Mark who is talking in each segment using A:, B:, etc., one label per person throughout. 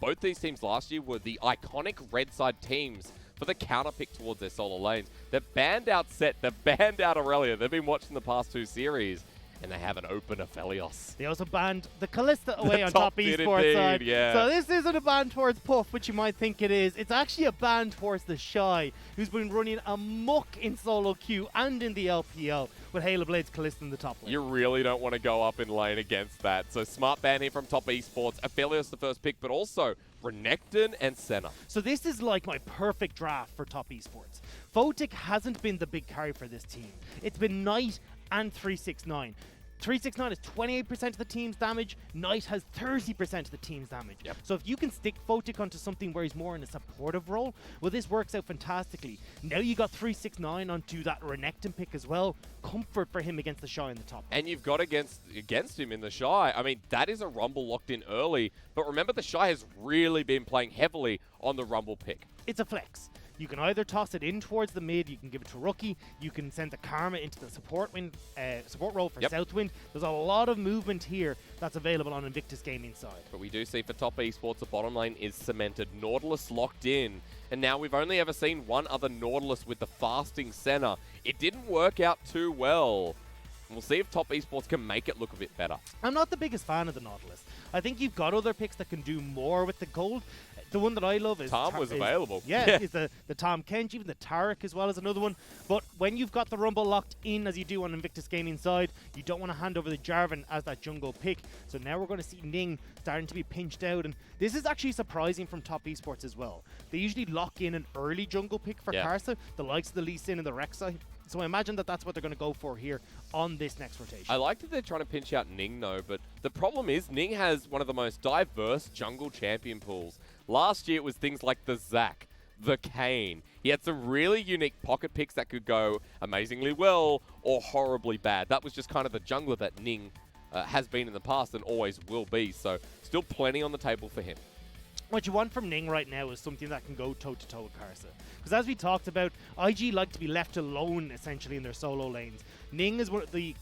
A: both these teams last year were the iconic red side teams for the counter pick towards their solo lanes. They've banned out Set, they've banned out Aurelia. They've been watching the past 2 series, and they have an open Aphelios.
B: They also banned the Kalista away on top Esports side.
A: Yeah.
B: So this isn't a ban towards Puff, which you might think it is. It's actually a ban towards TheShy, who's been running amok in solo queue and in the LPL with Halo Blade's Kalista in the top lane.
A: You really don't want to go up in lane against that. So smart ban here from top Esports. Aphelios the first pick, but also Renekton and Senna.
B: So this is like my perfect draft for top Esports. Photic hasn't been the big carry for this team. It's been Knight and 369. 369 is 28% of the team's damage. Knight has 30% of the team's damage.
A: Yep.
B: So if you can stick Photic onto something where he's more in a supportive role, well, this works out fantastically. Now you got 369 onto that Renekton pick as well. Comfort for him against TheShy in the top.
A: And you've got against him in TheShy. I mean, that is a Rumble locked in early. But remember, TheShy has really been playing heavily on the Rumble pick.
B: It's a flex. You can either toss it in towards the mid, you can give it to Rookie, you can send the Karma into the support role for SouthWin. There's a lot of movement here that's available on Invictus Gaming side.
A: But we do see for top Esports, the bottom lane is cemented. Nautilus locked in. And now we've only ever seen one other Nautilus with the fasting Senna. It didn't work out too well. We'll see if top Esports can make it look a bit better.
B: I'm not the biggest fan of the Nautilus. I think you've got other picks that can do more with the gold. The one that I love is
A: Tom was available.
B: Yeah, is the Tom Kench, even the Tarek as well as another one. But when you've got the Rumble locked in as you do on Invictus Gaming side, you don't want to hand over the Jarvan as that jungle pick. So now we're going to see Ning starting to be pinched out. And this is actually surprising from top Esports as well. They usually lock in an early jungle pick for Karsa, the likes of the Lee Sin and the Rek'Sai. So I imagine that that's what they're going to go for here on this next rotation.
A: I like that they're trying to pinch out Ning though, but the problem is Ning has one of the most diverse jungle champion pools. Last year it was things like the Zac, the Kane. He had some really unique pocket picks that could go amazingly well or horribly bad. That was just kind of the jungler that Ning has been in the past and always will be. So still plenty on the table for him.
B: What you want from Ning right now is something that can go toe-to-toe with Karsa. Because as we talked about, IG like to be left alone, essentially, in their solo lanes. Ning is one of the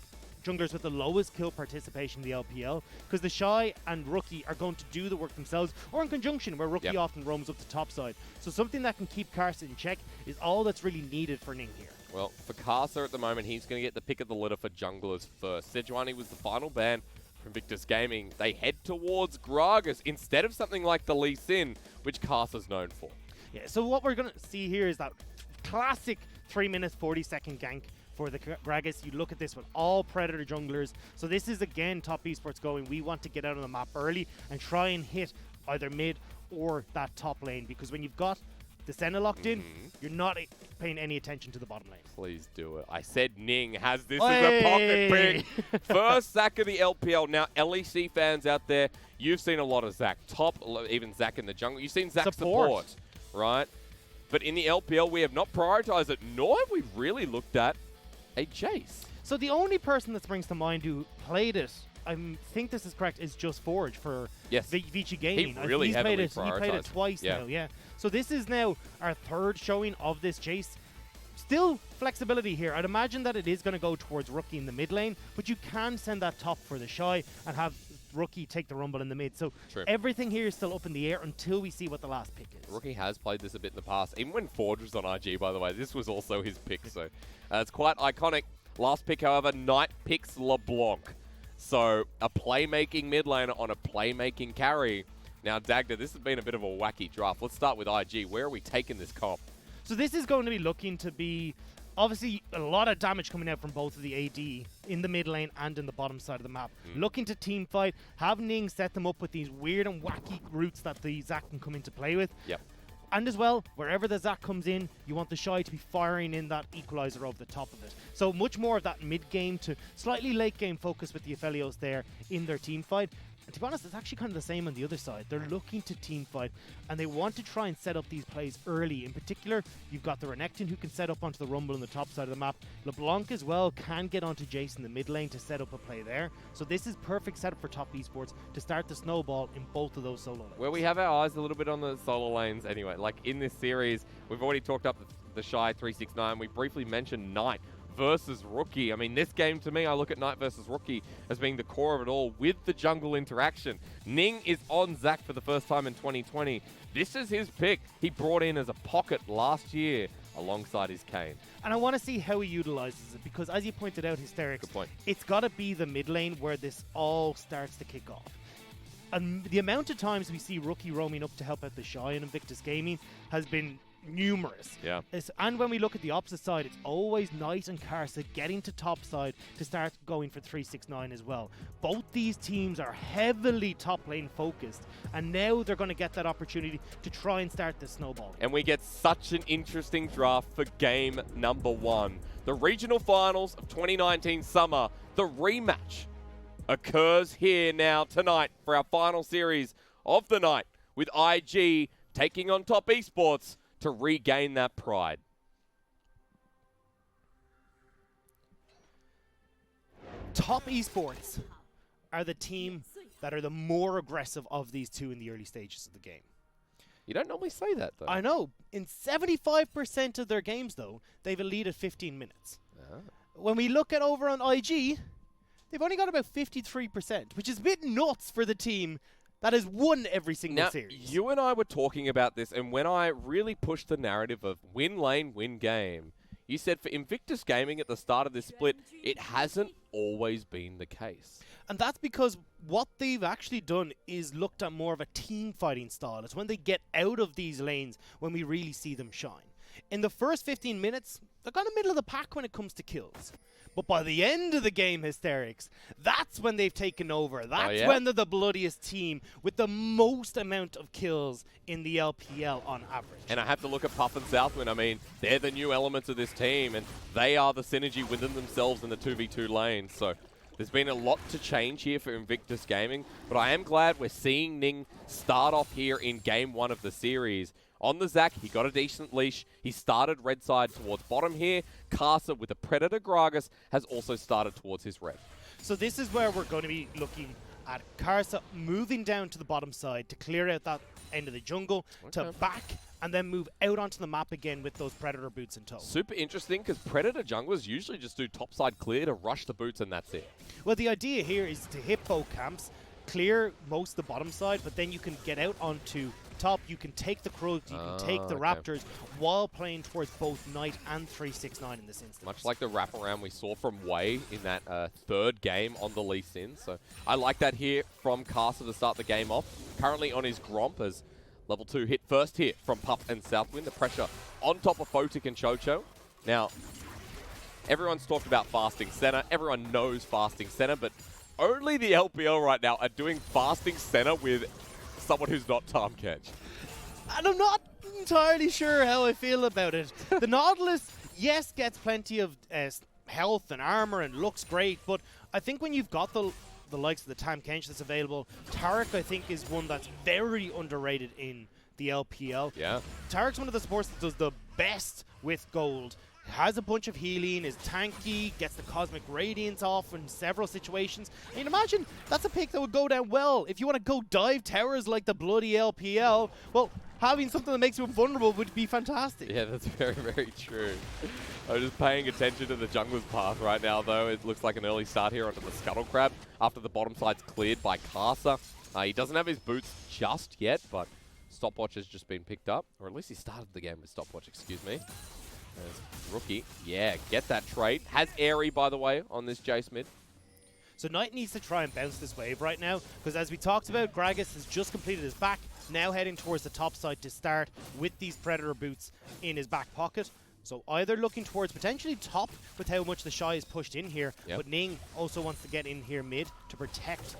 B: junglers with the lowest kill participation in the LPL, because TheShy and Rookie are going to do the work themselves, or in conjunction, where Rookie often roams up the top side. So something that can keep Karsa in check is all that's really needed for Ning here.
A: Well, for Karsa at the moment, he's going to get the pick of the litter for junglers first. Sejuani was the final ban from Invictus Gaming. They head towards Gragas instead of something like the Lee Sin, which Karsa's known for.
B: Yeah, so what we're going to see here is that classic 3 minutes 40-second gank for the Gragas. You look at this with all Predator junglers. So this is, again, top Esports going, we want to get out on the map early and try and hit either mid or that top lane, because when you've got the Senna locked in, you're not paying any attention to the bottom lane.
A: Please do it. I said Ning has this as a pocket pick. First Zac of the LPL. Now, LEC fans out there, you've seen a lot of Zac. Top, even Zac in the jungle. You've seen Zac support, right? But in the LPL, we have not prioritized it, nor have we really looked at a jayce.
B: So the only person that springs to mind who played it, I think this is correct, is just Forge for Vici Gaming.
A: He really heavily
B: He played it twice now, So this is now our third showing of this jayce. Still flexibility here. I'd imagine that it is going to go towards Rookie in the mid lane, but you can send that top for TheShy and have Rookie take the Rumble in the mid. So everything here is still up in the air until we see what the last pick is.
A: Rookie has played this a bit in the past. Even when Forge was on IG, by the way, this was also his pick. So it's quite iconic. Last pick, however, Knight picks LeBlanc. So a playmaking mid laner on a playmaking carry. Now, Dagda, this has been a bit of a wacky draft. Let's start with IG. Where are we taking this comp?
B: So this is going to be looking to be, obviously, a lot of damage coming out from both of the AD in the mid lane and in the bottom side of the map. Looking to team fight, have Ning set them up with these weird and wacky routes that the Zac can come into play with. And as well, wherever the Zac comes in, you want TheShy to be firing in that equalizer over the top of it. So much more of that mid-game to slightly late-game focus with the Aphelios there in their team fight. And to be honest, it's actually kind of the same on the other side. They're looking to team fight, and they want to try and set up these plays early. In particular, you've got the Renekton who can set up onto the Rumble on the top side of the map. LeBlanc as well can get onto jayce in the mid lane to set up a play there. So this is perfect setup for top Esports to start the snowball in both of those solo lanes.
A: Where we have our eyes a little bit on the solo lanes anyway. Like in this series, we've already talked up TheShy 369. We briefly mentioned Knight versus Rookie. I mean, this game to me, I look at Knight versus Rookie as being the core of it all with the jungle interaction. Ning is on Zac for the first time in 2020. This is his pick. He brought in as a pocket last year alongside his Kayn.
B: And I want to see how he utilizes it, because as you pointed out, Hysterics,
A: Good point.
B: It's got to be the mid lane where this all starts to kick off. And the amount of times we see Rookie roaming up to help out TheShy and Invictus Gaming has been numerous.
A: Yeah.
B: And when we look at the opposite side, it's always Knight and Karsa getting to top side to start going for 369 as well. Both these teams are heavily top lane focused, and now they're going to get that opportunity to try and start the snowball.
A: And we get such an interesting draft for game number 1. The regional finals of 2019 summer, the rematch occurs here now tonight for our final series of the night, with IG taking on Top Esports to regain that pride.
B: Top Esports are the team that are the more aggressive of these two in the early stages of the game.
A: You don't normally say that, though.
B: I know. In 75% of their games, though, they've a lead at 15 minutes. When we look at over on IG, they've only got about 53%, which is a bit nuts for the team that has won every single series.
A: You and I were talking about this, and when I really pushed the narrative of win lane, win game, you said for Invictus Gaming at the start of this split, it hasn't always been the case.
B: And that's because what they've actually done is looked at more of a team fighting style. It's when they get out of these lanes when we really see them shine. In the first 15 minutes, they're kind of middle of the pack when it comes to kills. But by the end of the game, Hysterics, that's when they've taken over. That's when they're the bloodiest team with the most amount of kills in the LPL on average.
A: And I have to look at Puff and SouthWin. I mean, they're the new elements of this team, and they are the synergy within themselves in the 2v2 lane. So there's been a lot to change here for Invictus Gaming, but I am glad we're seeing Ning start off here in game 1 of the series. On the Zac, he got a decent leash. He started red side towards bottom here. Karsa with a Predator Gragas has also started towards his red.
B: So this is where we're going to be looking at Karsa moving down to the bottom side to clear out that end of the jungle, to back, and then move out onto the map again with those Predator boots in tow.
A: Super interesting, because Predator junglers usually just do topside clear to rush the boots, and that's it.
B: Well, the idea here is to hit both camps, clear most of the bottom side, but then you can get out onto top, you can take the Crows, you can take the Raptors while playing towards both Knight and 369 in this instance.
A: Much like the wraparound we saw from Wei in that third game on the Lee Sin. So I like that here from Karsa to start the game off. Currently on his Gromp as level 2 hit first hit from Puff and SouthWin. The pressure on top of Photic and Chocho. Now, everyone's talked about fasting Senna. Everyone knows fasting Senna, but only the LPL right now are doing fasting Senna with someone who's not Tahm Kench.
B: And I'm not entirely sure how I feel about it. The Nautilus, yes, gets plenty of health and armor and looks great, but I think when you've got the likes of the Tahm Kench that's available, Taric, I think, is one that's very underrated in the LPL.
A: Yeah.
B: Taric's one of the supports that does the best with gold. Has a bunch of healing, is tanky, gets the Cosmic Radiance off in several situations. I mean, imagine that's a pick that would go down well. If you want to go dive towers like the bloody LPL, well, having something that makes you vulnerable would be fantastic.
A: Yeah, that's very, very true. I'm just paying attention to the jungler's path right now, though. It looks like an early start here onto the Scuttle Crab after the bottom side's cleared by Karsa. He doesn't have his boots just yet, but Stopwatch has just been picked up. Or at least he started the game with Stopwatch, excuse me. There's Rookie. Yeah, get that trade. Has Airy, by the way, on this jayce mid.
B: So Knight needs to try and bounce this wave right now, because as we talked about, Gragas has just completed his back, now heading towards the top side to start with these Predator boots in his back pocket. So either looking towards potentially top with how much TheShy is pushed in here, but Ning also wants to get in here mid to protect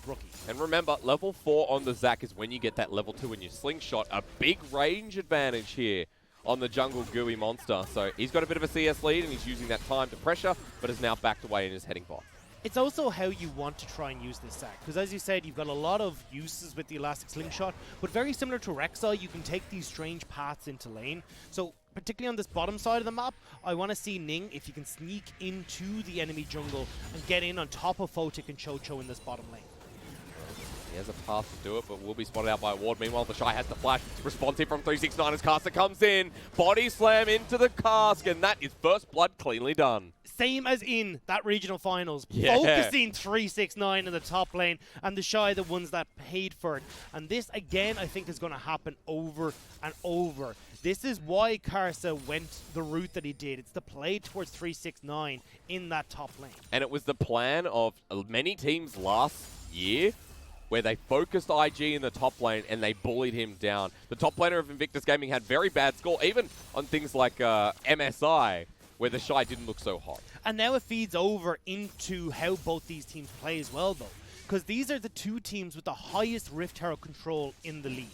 B: Rookie.
A: And remember, level 4 on the Zac is when you get that level 2 in your slingshot. A big range advantage here on the jungle gooey monster. So he's got a bit of a CS lead and he's using that time to pressure, but is now backed away and is heading bot.
B: It's also how you want to try and use this Zac, because as you said, you've got a lot of uses with the elastic slingshot, but very similar to Rek'Sai, you can take these strange paths into lane. So particularly on this bottom side of the map, I want to see Ning, if you can sneak into the enemy jungle and get in on top of Photic and Chocho in this bottom lane.
A: He has a path to do it, but will be spotted out by Ward. Meanwhile, TheShy has the flash. Response here from 369 as karsa comes in. Body slam into the cask, and that is first blood cleanly done.
B: Same as in that regional finals.
A: Yeah.
B: Focusing 369 in the top lane, and TheShy the ones that paid for it. And this, again, I think is going to happen over and over. This is why karsa went the route that he did. It's the play towards 369 in that top lane.
A: And it was the plan of many teams last year where they focused IG in the top lane and they bullied him down. The top laner of Invictus Gaming had very bad score, even on things like MSI, where TheShy didn't look so hot.
B: And now it feeds over into how both these teams play as well, though. Because these are the two teams with the highest Rift Herald control in the league.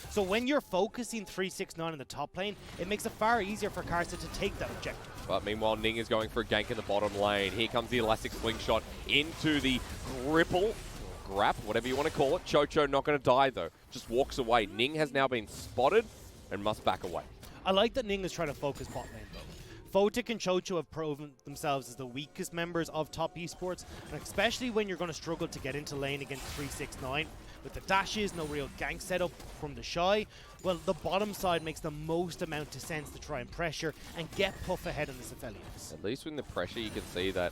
B: So when you're focusing 369 in the top lane, it makes it far easier for karsa to take that objective.
A: But meanwhile, Ning is going for a gank in the bottom lane. Here comes the elastic slingshot into the grapple, whatever you want to call it. Chocho not going to die, though. Just walks away. Ning has now been spotted and must back away. I
B: like that Ning is trying to focus bot lane, though. Photic and Chocho have proven themselves as the weakest members of top esports, and especially when you're going to struggle to get into lane against 369. With the dashes, no real gank setup from TheShy, well, the bottom side makes the most amount of sense to try and pressure and get Puff ahead in this Aphelios.
A: At least with the pressure, you can see that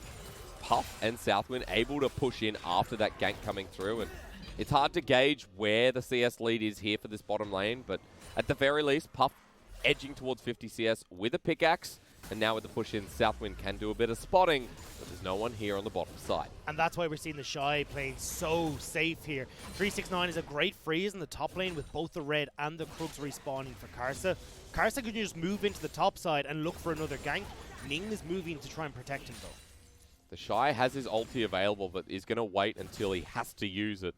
A: Puff and SouthWin able to push in after that gank coming through, and it's hard to gauge where the CS lead is here for this bottom lane, but at the very least, Puff edging towards 50 CS with a pickaxe. And now with the push in, SouthWin can do a bit of spotting, but there's no one here on the bottom side.
B: And that's why we're seeing TheShy playing so safe here. 369 is a great freeze in the top lane with both the red and the Krugs respawning for karsa. Karsa can just move into the top side and look for another gank. Ning is moving to try and protect him, though.
A: TheShy has his ulti available, but is going to wait until he has to use it.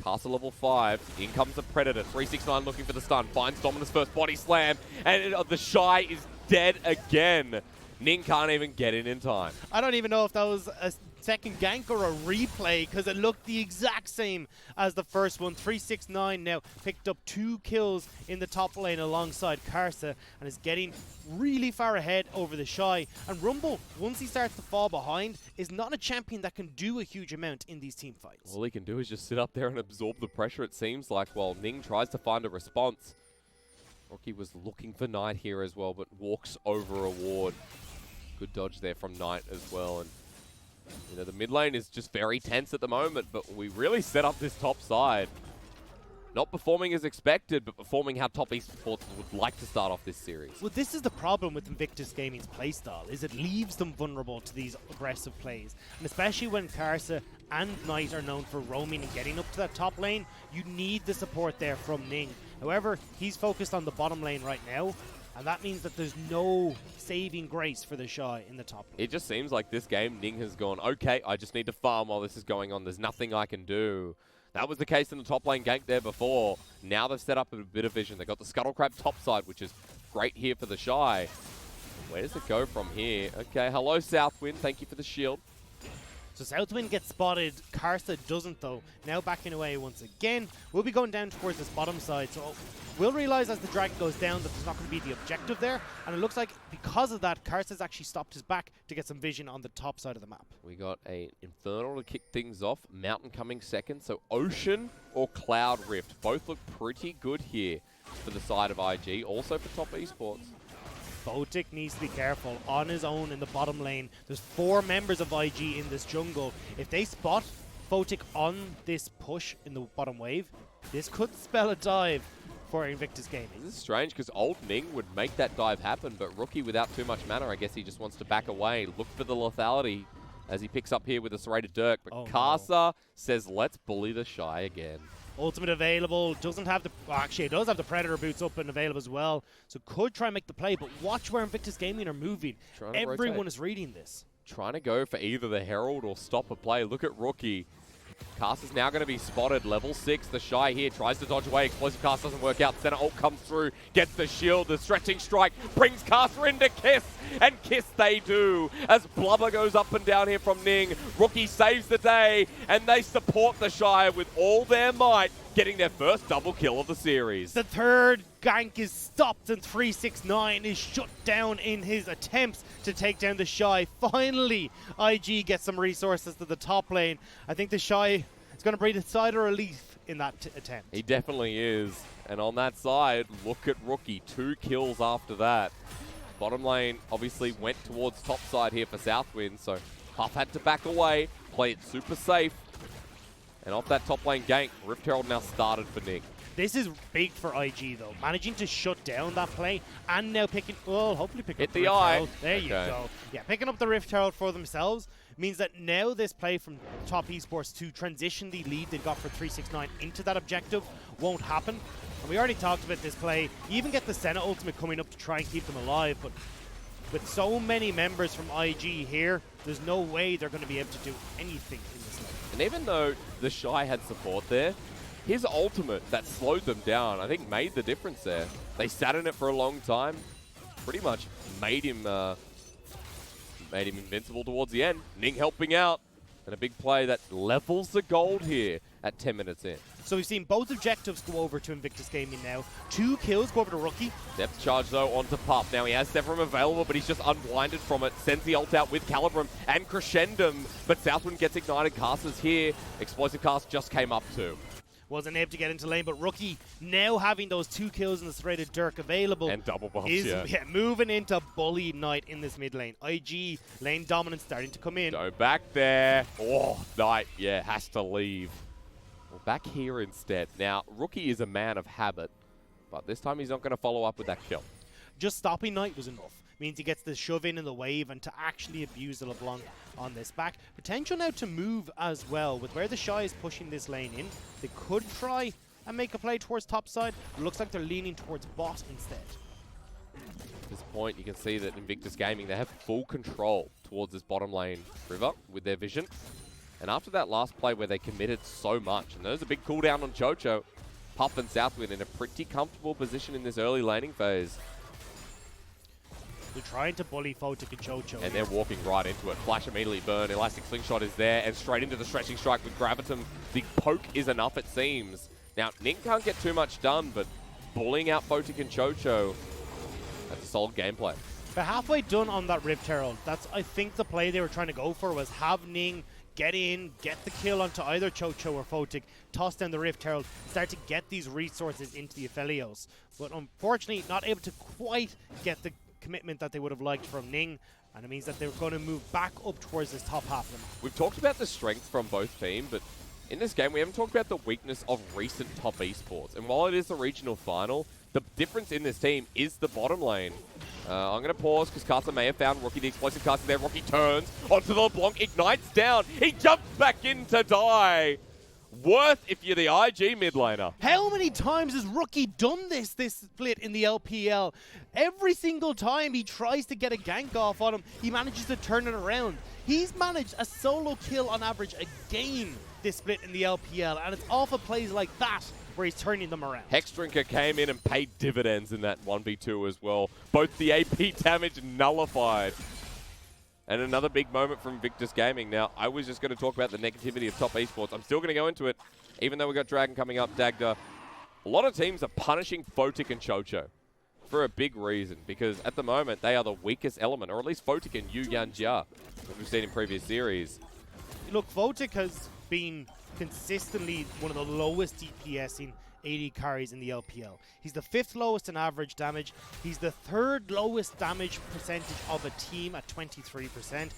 A: Karsa level 5, in comes the Predator. 369 looking for the stun, finds Dominus first body slam, and TheShy is dead again. Ning can't even get in time.
B: I don't even know if that was a second gank or a replay, because it looked the exact same as the first one. 369 now picked up 2 kills in the top lane alongside karsa and is getting really far ahead over TheShy. And Rumble, once he starts to fall behind, is not a champion that can do a huge amount in these team fights.
A: All he can do is just sit up there and absorb the pressure, it seems like, while Ning tries to find a response. Rocky was looking for Knight here as well, but walks over a ward. Good dodge there from Knight as well. And you know, the mid lane is just very tense at the moment, but we really set up this top side. Not performing as expected, but performing how top esports would like to start off this series.
B: Well, this is the problem with Invictus Gaming's playstyle, is it leaves them vulnerable to these aggressive plays. And especially when karsa and Knight are known for roaming and getting up to that top lane, you need the support there from Ning. However, he's focused on the bottom lane right now, and that means that there's no saving grace for TheShy in the top lane.
A: It just seems like this game, Ning has gone, okay, I just need to farm while this is going on. There's nothing I can do. That was the case in the top lane gank there before. Now they've set up a bit of vision. They've got the Scuttle Crab top side, which is great here for TheShy. Where does it go from here? Okay, hello SouthWin. Thank you for the shield.
B: So SouthWin gets spotted, karsa doesn't though. Now backing away once again. We'll be going down towards this bottom side, so we'll realize as the dragon goes down that there's not going to be the objective there, and it looks like because of that, karsa's actually stopped his back to get some vision on the top side of the map.
A: We got a Infernal to kick things off, Mountain coming second, so Ocean or Cloud Rift. Both look pretty good here for the side of IG, also for top esports.
B: Photic needs to be careful on his own in the bottom lane. There's 4 members of IG in this jungle. If they spot Photic on this push in the bottom wave, this could spell a dive for Invictus Gaming.
A: This is strange because old Ning would make that dive happen, but Rookie without too much mana, I guess he just wants to back away, look for the lethality as he picks up here with a serrated Dirk. But karsa says, let's bully TheShy again.
B: Ultimate available, doesn't have the, well, actually it does have the Predator boots up and available as well, so could try and make the play, but watch where Invictus Gaming are moving. Everyone is reading this.
A: Trying to go for either the Herald or stop a play. Look at Rookie. Karsa's now going to be spotted, level 6. TheShy here tries to dodge away. Explosive Karsa doesn't work out. Senna ult comes through, gets the shield. The stretching strike brings Karsa into Kiss, and Kiss they do. As Blubber goes up and down here from Ning. Rookie saves the day, and they support TheShy with all their might, getting their first double kill of the series.
B: The third gank is stopped, and 369 is shut down in his attempts to take down TheShy. Finally, IG gets some resources to the top lane. I think TheShy It's going to breathe a sigh of relief in that attempt.
A: He definitely is. And on that side, look at Rookie. 2 kills after that. Bottom lane obviously went towards top side here for SouthWin, so Huff had to back away, play it super safe. And off that top lane gank, Rift Herald now started for Ning.
B: This is big for IG though, managing to shut down that play and now picking, well, hopefully picking up the Rift Herald. There you go. Yeah, picking up the Rift Herald for themselves means that now this play from top esports to transition the lead they got for 369 into that objective won't happen. And we already talked about this play. You even get the Senna ultimate coming up to try and keep them alive, but with so many members from IG here, there's no way they're going to be able to do anything in this lane.
A: And even though TheShy had support there, his ultimate that slowed them down, I think made the difference there. They sat in it for a long time, pretty much made him invincible towards the end. Ning helping out, and a big play that levels the gold here at 10 minutes in.
B: So we've seen both objectives go over to Invictus Gaming now. 2 kills go over to Rookie.
A: Depth charge though onto Pup. Now he has Severum available, but he's just unblinded from it. Sends the ult out with Calibrum and Crescendum, but SouthWin gets ignited. Karsa's here. Explosive Cast just came up too.
B: Wasn't able to get into lane, but Rookie now having those 2 kills in the serrated Dirk available.
A: And double bumps,
B: yeah, moving into bully night in this mid lane. IG lane dominance starting to come in.
A: Go back there. Oh, Knight, yeah, has to leave. Well, back here instead. Now, Rookie is a man of habit, but this time he's not going to follow up with that kill.
B: Just stopping Knight was enough. Means he gets the shove in the wave and to actually abuse the LeBlanc on this back. Potential now to move as well. With where TheShy is pushing this lane in, they could try and make a play towards top side. It looks like they're leaning towards bot instead.
A: At this point, you can see that Invictus Gaming, they have full control towards this bottom lane river with their vision. And after that last play where they committed so much, and there's a big cooldown on Chocho, Puff and SouthWin in a pretty comfortable position in this early laning phase.
B: They're trying to bully Photic and Chocho.
A: And they're walking right into it. Flash immediately burn. Elastic Slingshot is there. And straight into the Stretching Strike with Gravitum. The poke is enough, it seems. Now, Ning can't get too much done, but bullying out Photic and Chocho, that's a solid gameplay.
B: They're halfway done on that Rift Herald. That's, I think, the play they were trying to go for was have Ning get in, get the kill onto either Chocho or Photic, toss down the Rift Herald, start to get these resources into the Aphelios. But unfortunately, not able to quite get the commitment that they would have liked from Ning, and it means that they're going to move back up towards this top half of the map.
A: We've talked about the strength from both teams, but in this game we haven't talked about the weakness of recent top esports. And while it is the regional final, the difference in this team is the bottom lane. I'm going to pause because Karsa may have found Rookie. The explosive Karsa there. Rookie turns onto the LeBlanc, ignites down. He jumps back in to die. Worth if you're the IG mid laner.
B: How many times has Rookie done this split in the LPL? Every single time he tries to get a gank off on him, he manages to turn it around. He's managed a solo kill on average a game this split in the LPL, and it's off of plays like that where he's turning them around.
A: Hexdrinker came in and paid dividends in that 1v2 as well. Both the AP damage nullified. And another big moment from Invictus Gaming. Now, I was just going to talk about the negativity of top esports. I'm still going to go into it, even though we've got Dragon coming up, Dagda. A lot of teams are punishing Photic and Chocho for a big reason, because at the moment, they are the weakest element, or at least Photic and Syuyanjia, as we've seen in previous series.
B: Look, Photic has been consistently one of the lowest DPSing AD carries in the LPL. He's the 5th lowest in average damage. He's the 3rd lowest damage percentage of a team at 23%.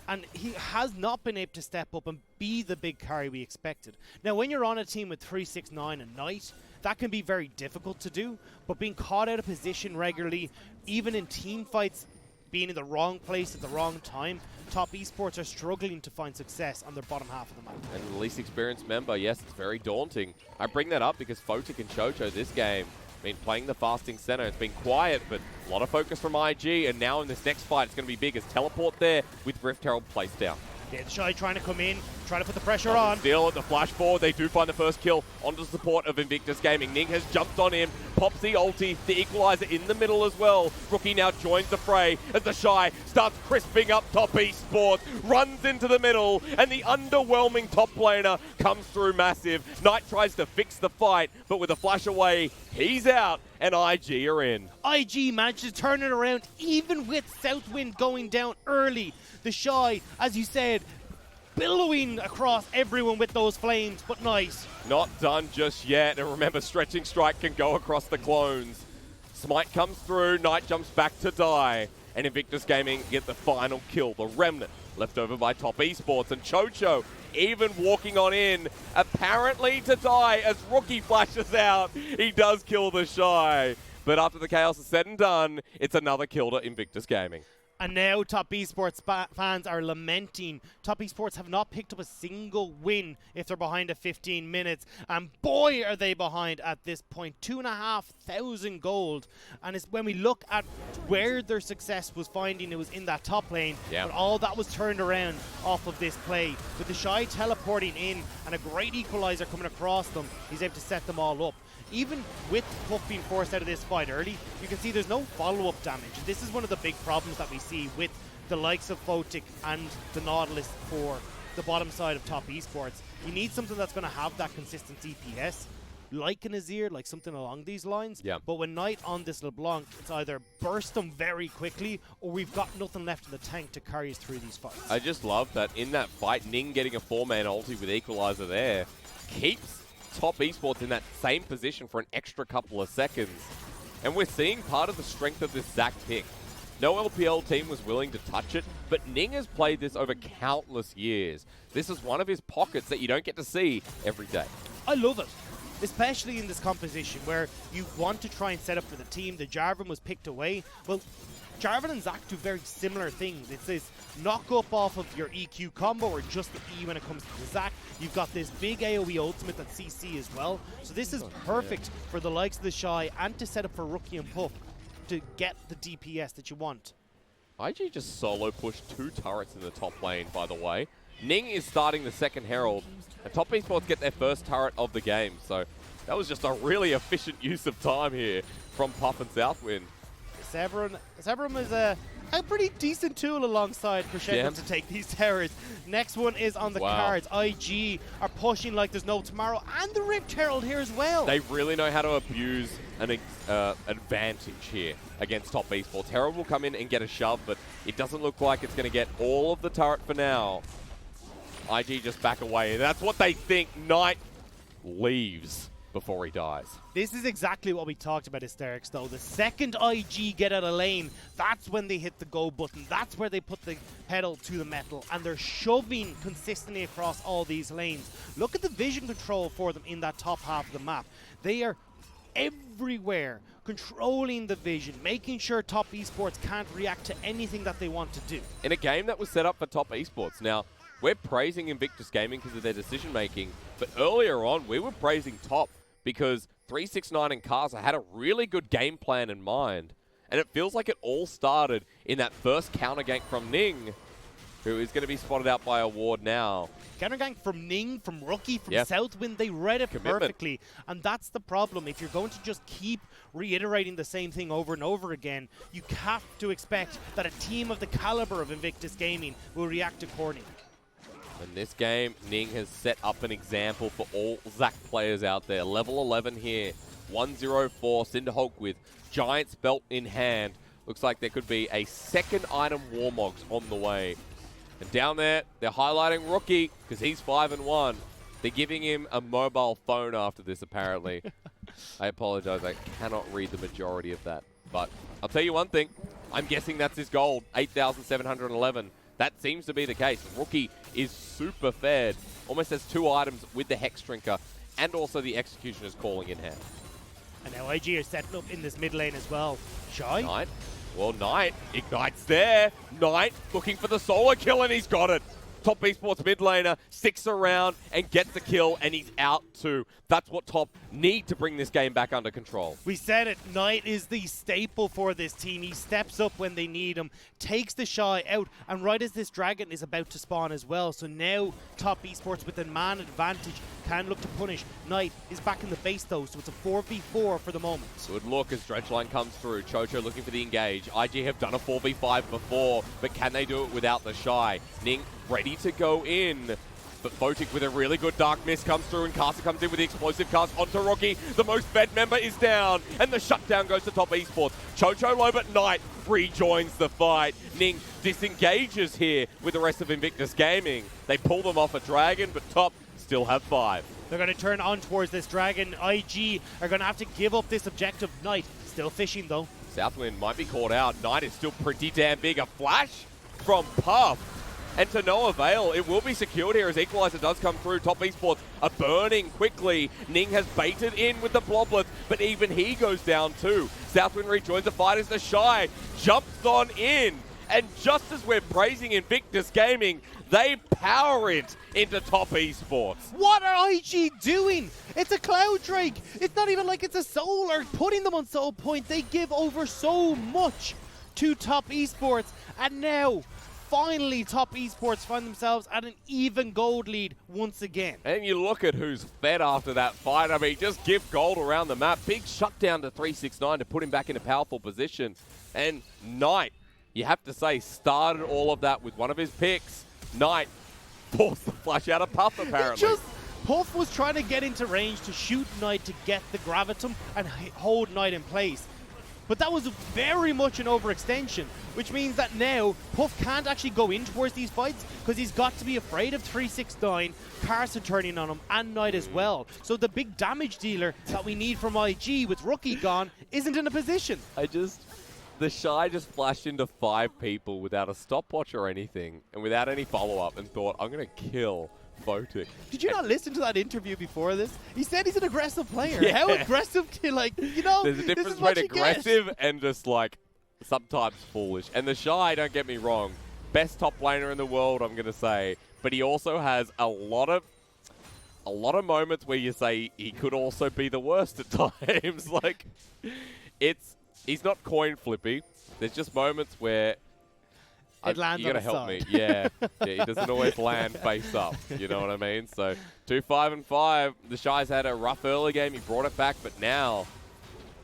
B: And he has not been able to step up and be the big carry we expected. Now, when you're on a team with 369 and Knight, that can be very difficult to do. But being caught out of position regularly, even in team fights, being in the wrong place at the wrong time, top esports are struggling to find success on their bottom half of the map.
A: And the least experienced member, yes, it's very daunting. I bring that up because Photic and Chocho this game been playing the fasting Senna. It's been quiet, but a lot of focus from IG, and now in this next fight, it's going to be big as teleport there with Rift Herald placed down.
B: Yeah, TheShy trying to come in, trying to put the pressure on.
A: Still at the flash forward, they do find the first kill onto the support of Invictus Gaming. Ning has jumped on him, pops the ulti, the equalizer in the middle as well. Rookie now joins the fray as TheShy starts crisping up top esports, runs into the middle, and the underwhelming top laner comes through massive. Knight tries to fix the fight, but with a flash away, he's out, and IG are in.
B: IG managed to turn it around, even with SouthWin going down early. TheShy, as you said, billowing across everyone with those flames, but nice.
A: Not done just yet, and remember, Stretching Strike can go across the clones. Smite comes through, Knight jumps back to die, and Invictus Gaming get the final kill. The Remnant left over by Top Esports, and Chocho even walking on in, apparently to die as Rookie flashes out. He does kill TheShy, but after the chaos is said and done, it's another kill to Invictus Gaming.
B: And now Top Esports fans are lamenting. Top Esports have not picked up a single win if they're behind at 15 minutes. And boy, are they behind at this point. 2,500 gold. And it's when we look at where their success was finding, it was in that top lane.
A: Yeah.
B: But all that was turned around off of this play. With TheShy teleporting in and a great equalizer coming across them, he's able to set them all up. Even with Puff being forced out of this fight early, you can see there's no follow-up damage. This is one of the big problems that we see with the likes of Photic and the Nautilus for the bottom side of Top Esports. You need something that's going to have that consistent DPS, like an Azir, like something along these lines.
A: Yeah.
B: But when Knight on this LeBlanc, it's either burst them very quickly, or we've got nothing left in the tank to carry us through these fights.
A: I just love that in that fight, Ning getting a 4-man ulti with Equalizer there keeps Top Esports in that same position for an extra couple of seconds. And we're seeing part of the strength of this Zac pick. No LPL team was willing to touch it, but Ning has played this over countless years. This is one of his pockets that you don't get to see every day.
B: I love it, especially in this composition where you want to try and set up for the team. The Jarvan was picked away. Well, Jarvan and Zac do very similar things. It's this knock up off of your EQ combo or just the E when it comes to the Zac. You've got this big AoE ultimate that CC as well. So this is perfect for the likes of TheShy and to set up for Rookie and Puff to get the DPS that you want.
A: IG just solo pushed 2 turrets in the top lane, by the way. Ning is starting the second Herald, and Top Esports get their first turret of the game. So that was just a really efficient use of time here from Puff and SouthWin.
B: Severum is a pretty decent tool alongside Crescendo to take these towers. Next one is on the cards. IG are pushing like there's no tomorrow, and the Rift Herald here as well.
A: They really know how to abuse an advantage here against Top Esports. Herald will come in and get a shove, but it doesn't look like it's going to get all of the turret for now. IG just back away. That's what they think. Knight leaves before he dies.
B: This is exactly what we talked about, Hysterics, though. The second IG get out of lane, that's when they hit the go button. That's where they put the pedal to the metal, and they're shoving consistently across all these lanes. Look at the vision control for them in that top half of the map. They are everywhere, controlling the vision, making sure Top Esports can't react to anything that they want to do.
A: In a game that was set up for Top Esports. Now, we're praising Invictus Gaming because of their decision-making, but earlier on, we were praising Top because 369 and Karsa had a really good game plan in mind. And it feels like it all started in that first counter gank from Ning, who is going to be spotted out by a ward now.
B: Counter gank from Ning, from Rookie, from SouthWin, they read it perfectly. And that's the problem. If you're going to just keep reiterating the same thing over and over again, you have to expect that a team of the caliber of Invictus Gaming will react accordingly.
A: In this game, Ning has set up an example for all Zac players out there. Level 11 here, 104, Cinderhulk with Giant's Belt in hand. Looks like there could be a second item Warmogs on the way. And down there, they're highlighting Rookie because he's 5-1. They're giving him a mobile phone after this, apparently. I apologize, I cannot read the majority of that. But I'll tell you one thing, I'm guessing that's his gold, 8,711. That seems to be the case. Rookie is super fed. Almost has 2 items with the Hex Drinker and also the Executioner's Calling in hand.
B: And now IG are setting up in this mid lane as well. Shy?
A: Knight. Well, Knight ignites there. Knight looking for the solo kill, and he's got it. Top Esports mid laner sticks around and gets the kill, and he's out too. That's what Top need to bring this game back under control.
B: We said it. Knight is the staple for this team. He steps up when they need him, takes TheShy out, and right as this dragon is about to spawn as well. So now Top Esports with a man advantage can look to punish. Knight is back in the base though, so it's a 4v4 for the moment.
A: Good look as Dredgeline comes through. Chocho looking for the engage. IG have done a 4v5 before, but can they do it without TheShy? Ning ready to go in. But Photic with a really good Dark Mist comes through, and Karsa comes in with the explosive cast onto Rookie. The most fed member is down, and the shutdown goes to Top Esports. Chocho low, but Knight rejoins the fight. Ning disengages here with the rest of Invictus Gaming. They pull them off a dragon, but top still have 5.
B: They're going to turn on towards this dragon. IG are going to have to give up this objective. Knight still fishing though.
A: SouthWin might be caught out. Knight is still pretty damn big. A flash from Puff. And to no avail, it will be secured here as Equalizer does come through. Top Esports are burning quickly. Ning has baited in with the Bloblet, but even he goes down too. SouthWin rejoins the fight as TheShy jumps on in. And just as we're praising Invictus Gaming, they power it into Top Esports.
B: What are IG doing? It's a Cloud Drake. It's not even like it's a Soul or putting them on Soul Point. They give over so much to Top Esports. And now, finally, Top Esports find themselves at an even gold lead once again.
A: And you look at who's fed after that fight. I mean, just give gold around the map. Big shutdown to 369 to put him back in a powerful position. And Knight, you have to say, started all of that with one of his picks. Knight forced the flush out of Puff, apparently.
B: Puff was trying to get into range to shoot Knight to get the Gravitum and hold Knight in place. But that was very much an overextension, which means that now Puff can't actually go in towards these fights because he's got to be afraid of 369, Karsa turning on him, and Knight as well. So the big damage dealer that we need from IG with Rookie gone isn't in a position.
A: TheShy just flashed into 5 people without a stopwatch or anything, and without any follow-up, and thought, I'm going to kill Photic.
B: Did you not listen to that interview before this? He said he's an aggressive player.
A: Yeah.
B: How aggressive can,
A: There's a difference between aggressive and just, sometimes foolish. And TheShy, don't get me wrong, best top laner in the world, I'm going to say, but he also has a lot of moments where you say he could also be the worst at times. He's not coin flippy. There's just moments where
B: it lands
A: you gotta help me. Yeah. He doesn't always land face up. You know what I mean? So 2-5-5. TheShy's had a rough early game. He brought it back, but now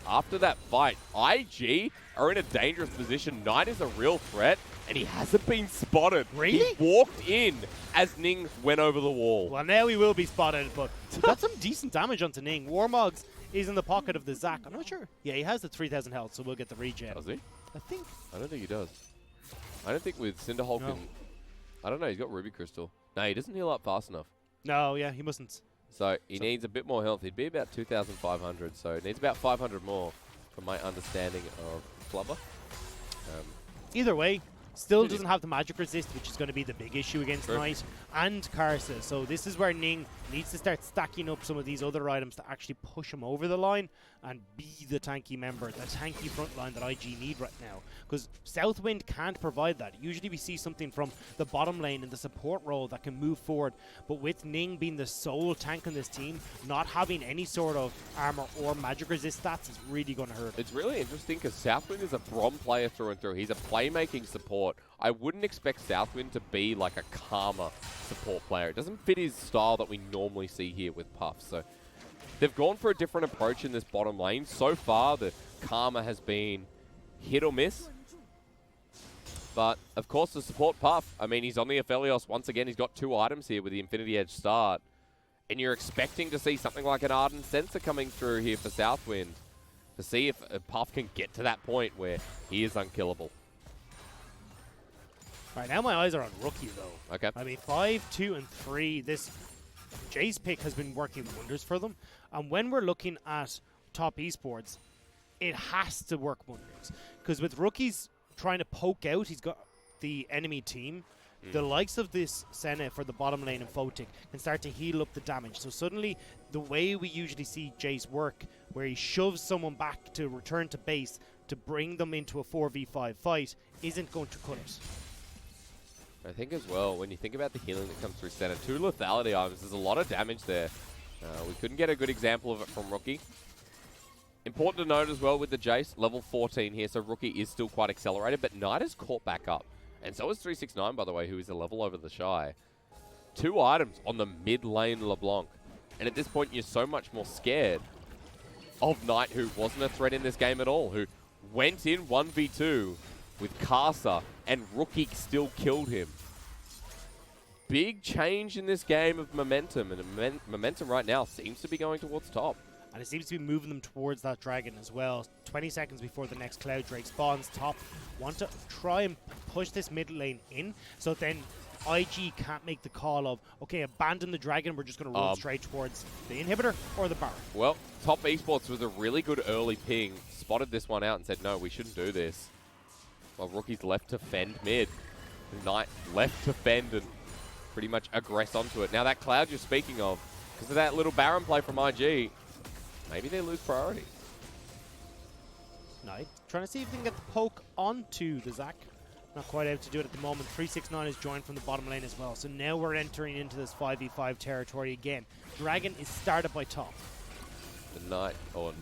A: after that fight, IG are in a dangerous position. Knight is a real threat, and he hasn't been spotted.
B: Really?
A: He walked in as Ning went over the wall.
B: Well, now he will be spotted, but he got some decent damage onto Ning. Warmogs is in the pocket of the Zac. I'm not sure. Yeah, he has the 3,000 health, so we'll get the regen.
A: Does he?
B: I think.
A: I don't think he does. I don't think with Cinderhulk
B: No.
A: I don't know, he's got Ruby Crystal. No, he doesn't heal up fast enough.
B: No, yeah, he mustn't.
A: So he needs a bit more health. He'd be about 2,500, so he needs about 500 more from my understanding of Flubber.
B: Either way, still doesn't have the magic resist, which is going to be the big issue against Knight and Karsa. So this is where Ning needs to start stacking up some of these other items to actually push him over the line and be the tanky member, the tanky front line that IG need right now. Because SouthWin can't provide that. Usually we see something from the bottom lane in the support role that can move forward. But with Ning being the sole tank on this team, not having any sort of armor or magic resist stats is really going to hurt.
A: It's really interesting because SouthWin is a Brom player through and through. He's a playmaking support. I wouldn't expect SouthWin to be like a Karma support player. It doesn't fit his style that we normally see here with Puff. So they've gone for a different approach in this bottom lane. So far, the Karma has been hit or miss. But, of course, the support Puff, I mean, he's on the Aphelios. Once again, he's got 2 items here with the Infinity Edge start. And you're expecting to see something like an Ardent Sensor coming through here for SouthWin to see if Puff can get to that point where he is unkillable.
B: Right, now my eyes are on Rookie, though.
A: Okay.
B: I mean, 5, 2, and 3. This jayce pick has been working wonders for them. And when we're looking at Top Esports, it has to work wonders. Because with Rookie's trying to poke out, he's got the enemy team. The likes of this Senna for the bottom lane and Photic can start to heal up the damage. So suddenly, the way we usually see jayce work, where he shoves someone back to return to base to bring them into a 4v5 fight, isn't going to cut it.
A: I think as well, when you think about the healing that comes through Senna, 2 lethality items, there's a lot of damage there. We couldn't get a good example of it from Rookie. Important to note as well with the jayce, level 14 here, so Rookie is still quite accelerated, but Knight is caught back up. And so is 369, by the way, who is a level over TheShy. 2 items on the mid lane LeBlanc. And at this point, you're so much more scared of Knight, who wasn't a threat in this game at all, who went in 1v2 with Karsa, and Rookie still killed him. Big change in this game of momentum, and momentum right now seems to be going towards top.
B: and it seems to be moving them towards that dragon as well. 20 seconds before the next Cloud Drake spawns. Top want to try and push this mid lane in, so then IG can't make the call of, okay, abandon the dragon, we're just going to run straight towards the inhibitor or the Baron.
A: Well, Top Esports was a really good early ping, spotted this one out and said, no, we shouldn't do this. Well, Rookie's left to fend mid. Knight left to fend and pretty much aggress onto it. Now that Cloud you're speaking of, because of that little Baron play from IG, maybe they lose priority.
B: Knight trying to see if they can get the poke onto the Zac. Not quite able to do it at the moment. 369 is joined from the bottom lane as well. So now we're entering into this 5v5 territory again. Dragon is started by Top.
A: The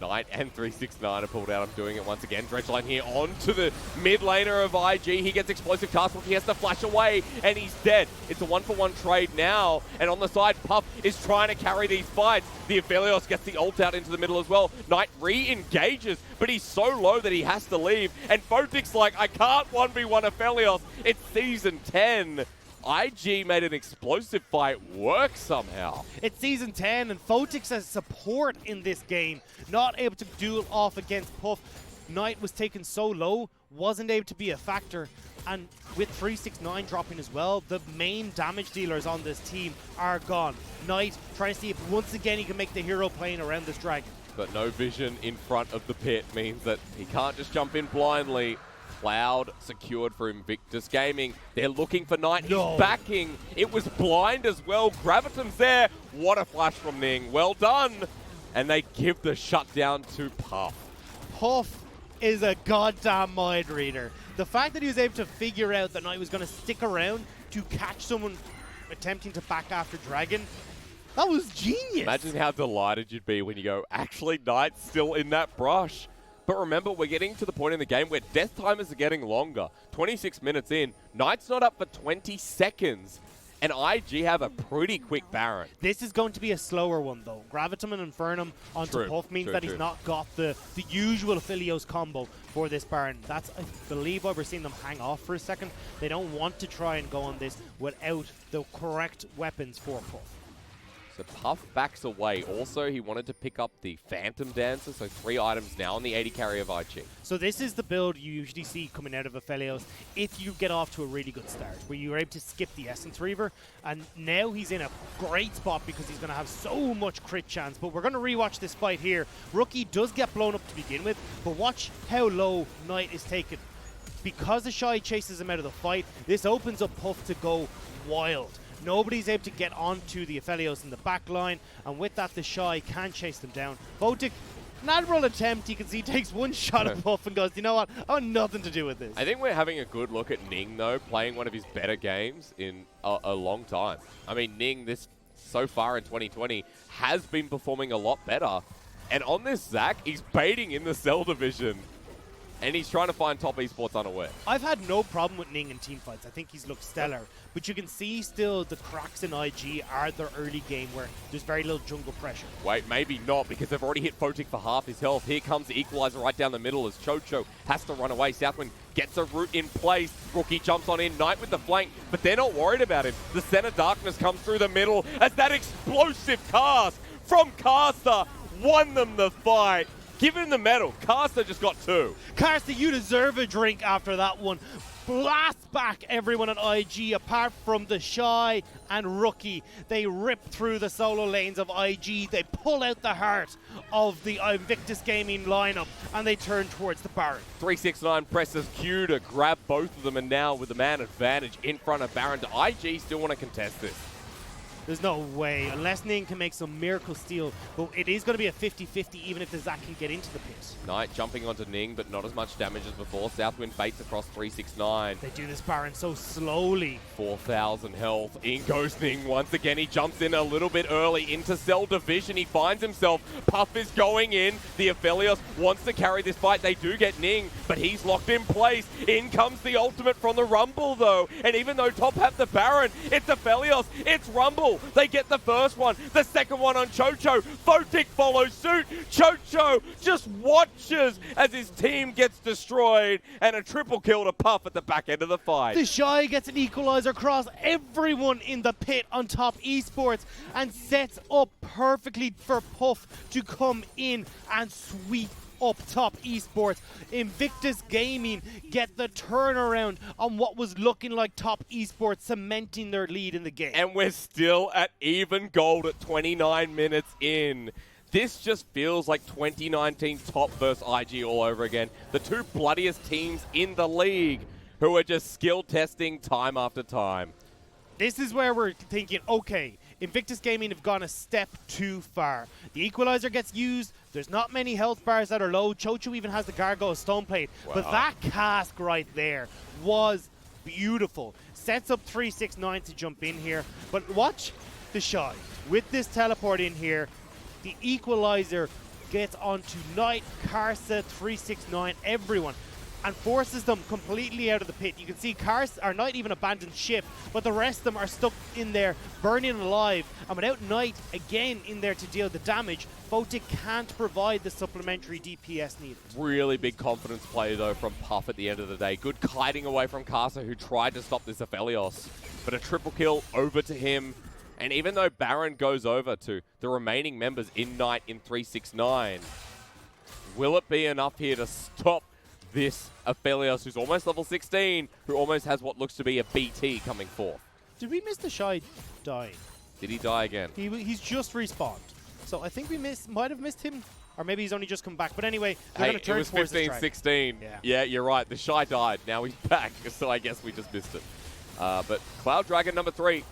A: Knight and 369 are pulled out. I'm doing it once again. Dredgeline here onto the mid laner of IG. He gets explosive task force. He has to flash away and he's dead. It's a 1-for-1 trade now. And on the side, Puff is trying to carry these fights. The Aphelios gets the ult out into the middle as well. Knight re-engages, but he's so low that he has to leave. And Photic's like, I can't 1v1 Aphelios. It's Season 10. IG made an explosive fight work somehow.
B: It's Season 10 and Photic as support in this game. Not able to duel off against Puff. Knight was taken so low, wasn't able to be a factor. And with 369 dropping as well, the main damage dealers on this team are gone. Knight trying to see if once again he can make the hero playing around this dragon.
A: But no vision in front of the pit means that he can't just jump in blindly. Cloud secured for Invictus Gaming. They're looking for Knight. He's backing. It was blind as well. Graviton's there. What a flash from Ning. Well done. And they give the shutdown to Puff.
B: Puff is a goddamn mind reader. The fact that he was able to figure out that Knight was going to stick around to catch someone attempting to back after Dragon, that was genius.
A: Imagine how delighted you'd be when you go, actually, Knight's still in that brush. But remember, we're getting to the point in the game where death timers are getting longer. 26 minutes in, Knight's not up for 20 seconds. And IG have a pretty quick Baron.
B: This is going to be a slower one, though. Gravitum and Infernum onto Puff means that he's not got the usual Aphelios combo for this Baron. That's, I believe, why we're seeing them hang off for a second. They don't want to try and go on this without the correct weapons for Puff.
A: So Puff backs away. Also, he wanted to pick up the Phantom Dancer, so 3 items now on the AD carry of IG.
B: So this is the build you usually see coming out of Aphelios if you get off to a really good start, where you're able to skip the Essence Reaver, and now he's in a great spot because he's going to have so much crit chance. But we're going to rewatch this fight here. Rookie does get blown up to begin with, but watch how low Knight is taken. Because TheShy chases him out of the fight, this opens up Puff to go wild. Nobody's able to get onto the Aphelios in the back line, and with that, TheShy can chase them down. Photic, an admirable attempt. You can see he takes one shot at Puff and goes, you know what, I want nothing to do with this.
A: I think we're having a good look at Ning, though, playing one of his better games in a long time. I mean, Ning, so far in 2020, has been performing a lot better. And on this Zac, he's baiting in the Cell division. And he's trying to find Top Esports unaware.
B: I've had no problem with Ning in teamfights. I think he's looked stellar. But you can see still the cracks in IG are their early game where there's very little jungle pressure.
A: Wait, maybe not, because they've already hit Photic for half his health. Here comes the equalizer right down the middle as Chocho has to run away. SouthWin gets a route in place. Rookie jumps on in. Knight with the flank, but they're not worried about him. The Senna Darkness comes through the middle as that explosive cast from Karsa won them the fight. Give him the medal. Karsa just got 2.
B: Karsa, you deserve a drink after that one. Blast back everyone at IG apart from TheShy and Rookie. They rip through the solo lanes of IG. They pull out the heart of the Invictus Gaming lineup and they turn towards the Baron.
A: 369 presses Q to grab both of them, and now with the man advantage in front of Baron, IG still want to contest this.
B: There's no way, unless Ning can make some miracle steal. But it is going to be a 50-50 even if the Zac can get into the pit.
A: Knight jumping onto Ning, but not as much damage as before. SouthWin baits across 369.
B: They do this Baron so slowly.
A: 4,000 health. In goes Ning once again. He jumps in a little bit early into Cell division. He finds himself. Puff is going in. The Aphelios wants to carry this fight. They do get Ning, but he's locked in place. In comes the ultimate from the Rumble, though. And even though Top have the Baron, it's Aphelios. It's Rumble. kill. They get the first one, the second one on Chocho. Photic follows suit. Chocho just watches as his team gets destroyed, and a triple kill to Puff at the back end of the fight.
B: TheShy gets an equalizer across everyone in the pit on top Esports and sets up perfectly for Puff to come in and sweep up top Esports. Invictus Gaming get the turnaround on what was looking like top Esports, cementing their lead in the game.
A: And we're still at even gold at 29 minutes in. This just feels like 2019 top versus IG all over again. The two bloodiest teams in the league who are just skill testing time after time.
B: This is where we're thinking, okay, Invictus Gaming have gone a step too far. The equalizer gets used. There's not many health bars that are low. Chocho even has the Gargoyle Stone Plate. Wow. But that cask right there was beautiful. Sets up 369 to jump in here. But watch TheShy with this teleport in here. The equalizer gets onto Knight, karsa, 369, everyone, and forces them completely out of the pit. You can see karsa or Knight even abandoned ship, but the rest of them are stuck in there, burning alive. And without Knight again in there to deal the damage, Photic can't provide the supplementary DPS needed.
A: Really big confidence play though from Puff at the end of the day. Good kiting away from karsa, who tried to stop this Aphelios, but a triple kill over to him. And even though Baron goes over to the remaining members in Knight in 369, will it be enough here to stop this Aphelios, who's almost level 16, who almost has what looks to be a BT coming forth?
B: Did we miss TheShy dying?
A: Did he die again?
B: He's just respawned. So I think we might have missed him. Or maybe he's only just come back. But anyway,
A: hey, it was 15-16. Yeah, you're right. TheShy died. Now he's back. So I guess we just missed it. But Cloud Dragon number 3.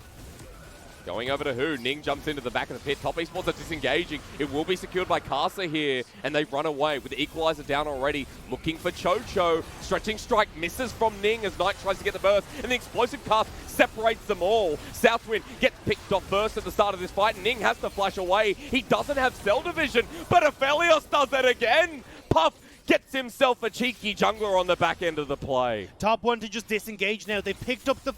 A: Going over to who? Ning jumps into the back of the pit. Top Esports are disengaging. It will be secured by karsa here, and they run away with the equalizer down already. Looking for Chocho. Stretching strike misses from Ning as Knight tries to get the burst, and the explosive cast separates them all. SouthWin gets picked off first at the start of this fight, and Ning has to flash away. He doesn't have cell division, but Aphelios does it again. Puff gets himself a cheeky jungler on the back end of the play.
B: Top one to just disengage now. They picked up the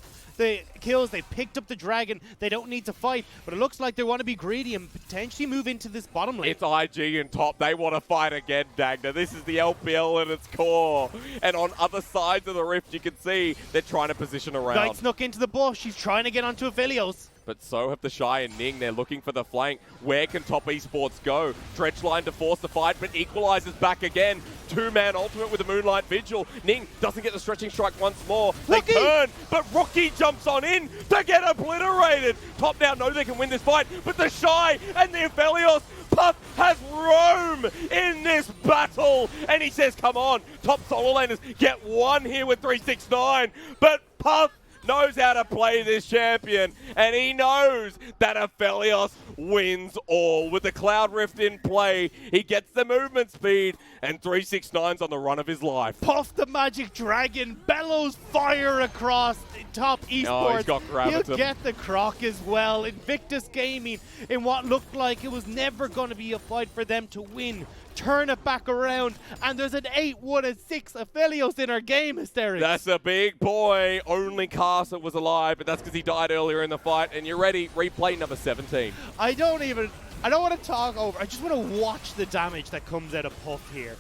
B: kills, they picked up the dragon. They don't need to fight, but it looks like they want to be greedy and potentially move into this bottom lane.
A: It's IG and top. They want to fight again, Dagna. This is the LPL at its core. And on other sides of the rift, you can see they're trying to position around.
B: Knight snuck into the bush. He's trying to get onto Aphelios.
A: But so have TheShy and Ning. They're looking for the flank. Where can top Esports go? Dredge line to force the fight, but equalizes back again. Two-man ultimate with the Moonlight Vigil. Ning doesn't get the stretching strike once more. They turn, but Rookie jumps on in to get obliterated. Top now know they can win this fight, but TheShy and the Aphelios, Puff has roam in this battle. And he says, come on, top solo laners, get one here with 369. But Puff knows how to play this champion, and he knows that Aphelios wins all. With the Cloud Rift in play, he gets the movement speed, and 369's on the run of his life.
B: Puff the Magic Dragon bellows fire across top Esports.
A: Oh, he's got Graviton.
B: He'll get the Croc as well. Invictus Gaming, in what looked like it was never going to be a fight for them to win, turn it back around, and there's an 8-1-6 Aphelios in our game, Hysterics.
A: That's a big boy. Only karsa was alive, but that's because he died earlier in the fight. And you're ready. Replay number 17.
B: I don't want to talk over. I just want to watch the damage that comes out of Puff here.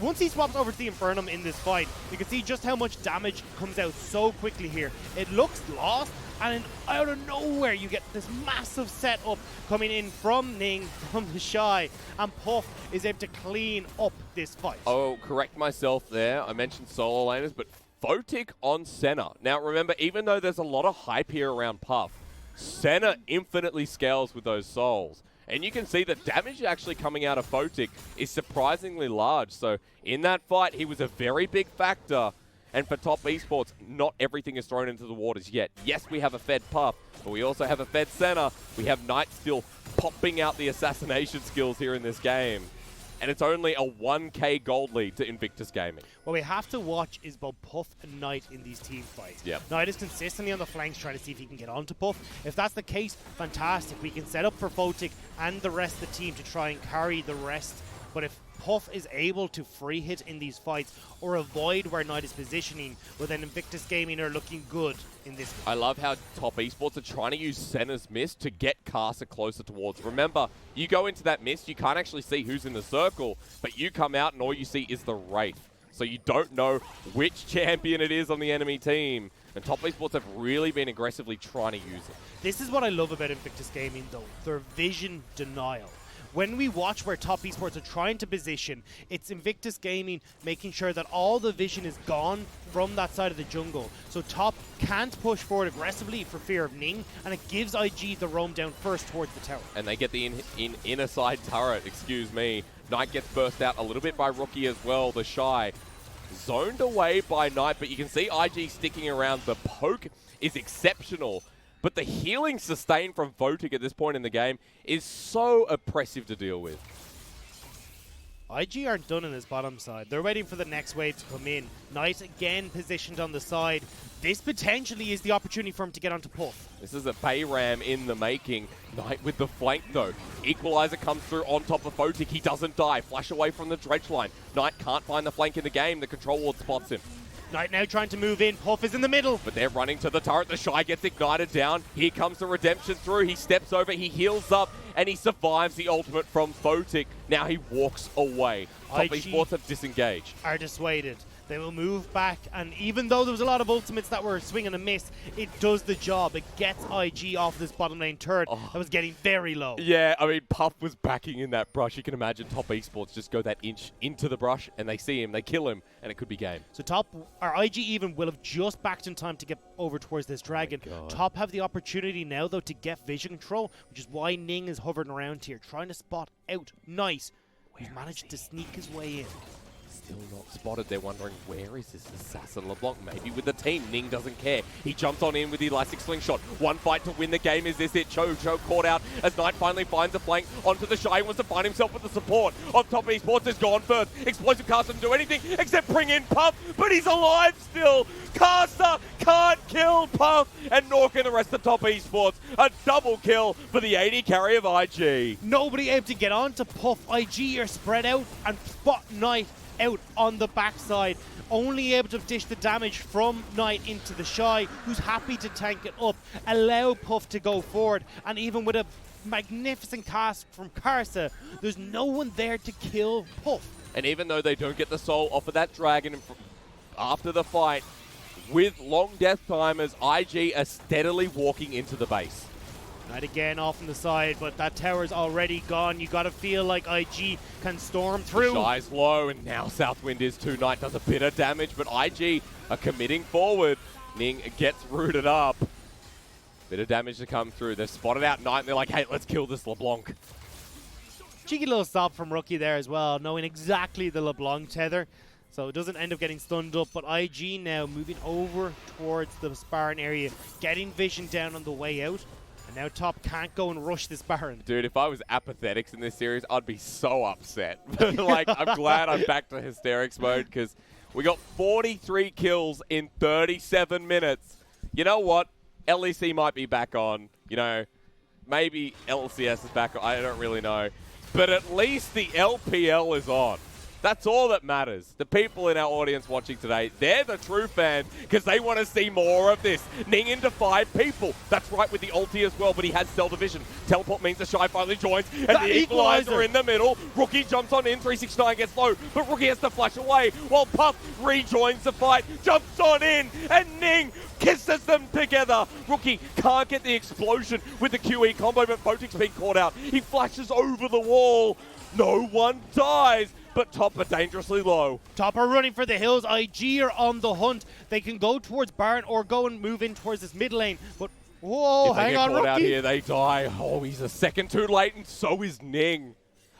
B: Once he swaps over to the Infernum in this fight, you can see just how much damage comes out so quickly here. It looks lost, and out of nowhere you get this massive setup coming in from Ning, from TheShy, and Puff is able to clean up this fight.
A: Oh, correct myself there. I mentioned solo laners, but Photic on Senna. Now remember, even though there's a lot of hype here around Puff, Senna infinitely scales with those souls. And you can see the damage actually coming out of Photic is surprisingly large. So in that fight, he was a very big factor. And for top Esports, not everything is thrown into the waters yet. Yes, we have a fed Puff, but we also have a fed Senna. We have Knight still popping out the assassination skills here in this game. And it's only a 1k gold lead to Invictus Gaming.
B: What we have to watch is both Puff and Knight in these team fights.
A: Yep.
B: Knight is consistently on the flanks trying to see if he can get onto Puff. If that's the case, fantastic. We can set up for Photic and the rest of the team to try and carry the rest. But if Puff is able to free hit in these fights or avoid where Knight is positioning, but then Invictus Gaming are looking good in this.
A: I love how Top Esports are trying to use Senna's mist to get Karsa closer towards. Remember, you go into that mist, you can't actually see who's in the circle, but you come out and all you see is the Wraith. So you don't know which champion it is on the enemy team. And Top Esports have really been aggressively trying to use it.
B: This is what I love about Invictus Gaming, though. Their vision denial. When we watch where Top Esports are trying to position, it's Invictus Gaming making sure that all the vision is gone from that side of the jungle. So Top can't push forward aggressively for fear of Ning, and it gives IG the roam down first towards the tower. And
A: they get the inner side turret, excuse me. Knight gets burst out a little bit by Rookie as well, TheShy. Zoned away by Knight, but you can see IG sticking around. The poke is exceptional. But the healing sustained from Photic at this point in the game is so oppressive to deal with.
B: IG aren't done in this bottom side. They're waiting for the next wave to come in. Knight again positioned on the side. This potentially is the opportunity for him to get onto Puff.
A: This is a Bayram in the making. Knight with the flank though. Equalizer comes through on top of Photic. He doesn't die. Flash away from the dredge line. Knight can't find the flank in the game. The control ward spots him.
B: Knight now trying to move in. Puff is in the middle.
A: But they're running to the turret. TheShy gets ignited down. Here comes the redemption through. He steps over. He heals up. And he survives the ultimate from Photic. Now he walks away. Top Esports have disengaged.
B: Are dissuaded. They will move back, and even though there was a lot of ultimates that were swing and a miss, it does the job. It gets IG off this bottom lane turret that was getting very low.
A: Yeah, I mean, Puff was backing in that brush. You can imagine Top Esports just go that inch into the brush, and they see him, they kill him, and it could be game.
B: So IG even will have just backed in time to get over towards this dragon. Top have the opportunity now, though, to get vision control, which is why Ning is hovering around here, trying to spot out Nice. He's managed to sneak his way in.
A: Still not spotted. They're wondering, where is this assassin? LeBlanc maybe with the team. Ning doesn't care. He jumps on in with the elastic slingshot. One fight to win the game. Is this it? Cho caught out as Knight finally finds a flank onto TheShy. He wants to find himself with the support of Top Esports. Has gone first. Explosive Karsa doesn't do anything except bring in Puff, but he's alive still. Karsa can't kill Puff, and nor can the rest of Top Esports. A double kill for the AD carry of IG.
B: Nobody able to get on to Puff. IG are spread out and spot Knight out on the backside, only able to dish the damage from Knight into TheShy, who's happy to tank it up, allow Puff to go forward, and even with a magnificent cast from Karsa, there's no one there to kill Puff.
A: And even though they don't get the soul off of that dragon after the fight, with long death timers, IG are steadily walking into the base.
B: Knight again off on the side, but that tower's already gone. You gotta feel like IG can storm through.
A: TheShy's low, and now SouthWin is too. Knight does a bit of damage, but IG are committing forward. Ning gets rooted up. Bit of damage to come through. They've spotted out Knight, and they're like, hey, let's kill this LeBlanc.
B: Cheeky little stop from Rookie there as well, knowing exactly the LeBlanc tether. So it doesn't end up getting stunned up, but IG now moving over towards the Baron area, getting vision down on the way out. And now Top can't go and rush this Baron.
A: Dude, if I was Apathetics in this series, I'd be so upset. Like, I'm glad I'm back to Hysterics mode, because we got 43 kills in 37 minutes. You know what? LEC might be back on. You know, maybe LCS is back on. I don't really know. But at least the LPL is on. That's all that matters. The people in our audience watching today, they're the true fans because they want to see more of this. Ning into 5 people. That's right with the ulti as well, but he has Stealth Division. Teleport means TheShy finally joins, and the Equalizer in the middle. Rookie jumps on in, 369 gets low, but Rookie has to flash away while Puff rejoins the fight, jumps on in, and Ning kisses them together. Rookie can't get the explosion with the QE combo, but Photic's been caught out. He flashes over the wall. No one dies. But Top are dangerously low.
B: Top are running for the hills. IG are on the hunt. They can go towards Baron or go and move in towards this mid lane. But, whoa, hang on, Rookie.
A: Out here, they die. Oh, he's a second too late, and so is Ning.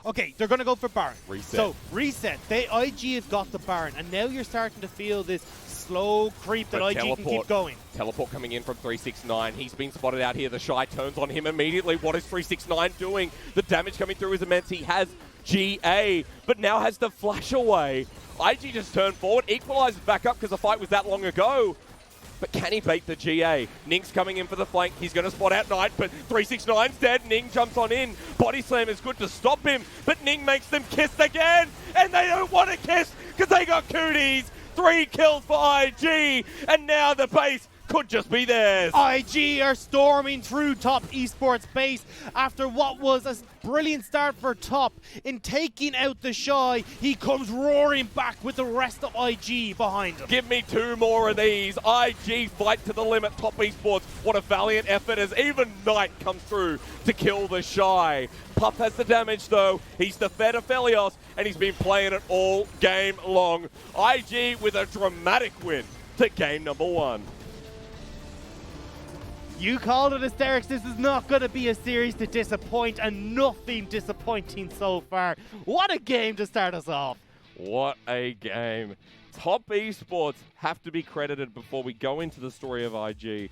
B: Okay, they're going to go for Baron.
A: Reset.
B: So, reset. IG have got the Baron, and now you're starting to feel this slow creep that IG can keep going.
A: Teleport coming in from 369. He's been spotted out here. TheShy turns on him immediately. What is 369 doing? The damage coming through is immense. He has GA, but now has the flash away. IG just turned forward, equalizes back up because the fight was that long ago. but can he bait the GA? Ning's coming in for the flank. He's going to spot out Knight, but 369's dead. Ning jumps on in. Body slam is good to stop him, but Ning makes them kiss again, and they don't want to kiss because they got cooties. 3 kills for IG, and now the base could just be theirs.
B: IG are storming through top esports base after what was a brilliant start for top in taking out TheShy. He comes roaring back with the rest of IG behind him.
A: Give me 2 more of these. IG fight to the limit. Top esports. What a valiant effort as even Knight comes through to kill TheShy. Puff has the damage though. He's the fed Aphelios and he's been playing it all game long. IG with a dramatic win to game number 1.
B: You called it, Hysterics. This is not going to be a series to disappoint, and nothing disappointing so far. What a game to start us off.
A: What a game. Top esports have to be credited before we go into the story of IG.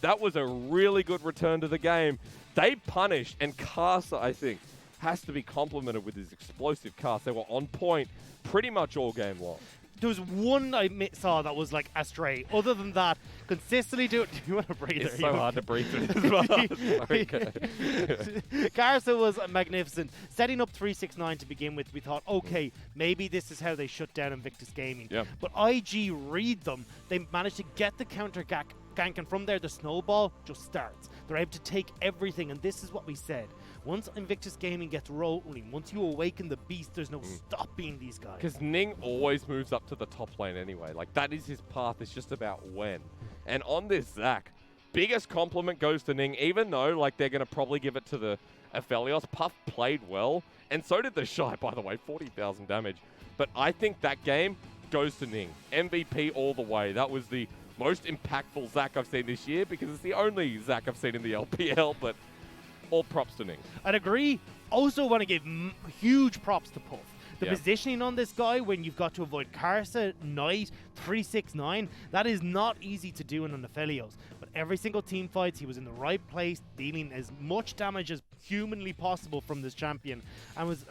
A: That was a really good return to the game. They punished, and Karsa, I think, has to be complimented with his explosive cast. They were on point pretty much all game long.
B: There was one I saw that was like astray. Other than that, consistently do you want to breathe?
A: It's so hard to breathe through this mask. Okay.
B: Karsa was magnificent. Setting up 369 to begin with, we thought, okay, maybe this is how they shut down Invictus Gaming.
A: Yep.
B: But IG read them. They managed to get the counter gank, and from there the snowball just starts. They're able to take everything, and this is what we said. Once Invictus Gaming gets rolling, once you awaken the beast, there's no stopping these guys.
A: Because Ning always moves up to the top lane anyway. Like, that is his path. It's just about when. And on this Zac, biggest compliment goes to Ning, even though, like, they're going to probably give it to the Aphelios. Puff played well, and so did TheShy, by the way, 40,000 damage. But I think that game goes to Ning. MVP all the way. That was the most impactful Zac I've seen this year, because it's the only Zac I've seen in the LPL, but all props to Ning.
B: I'd agree. Also want to give huge props to Puff. The positioning on this guy when you've got to avoid Karsa, Knight, 369, that is not easy to do in an Aphelios. But every single team fight, he was in the right place, dealing as much damage as humanly possible from this champion, and was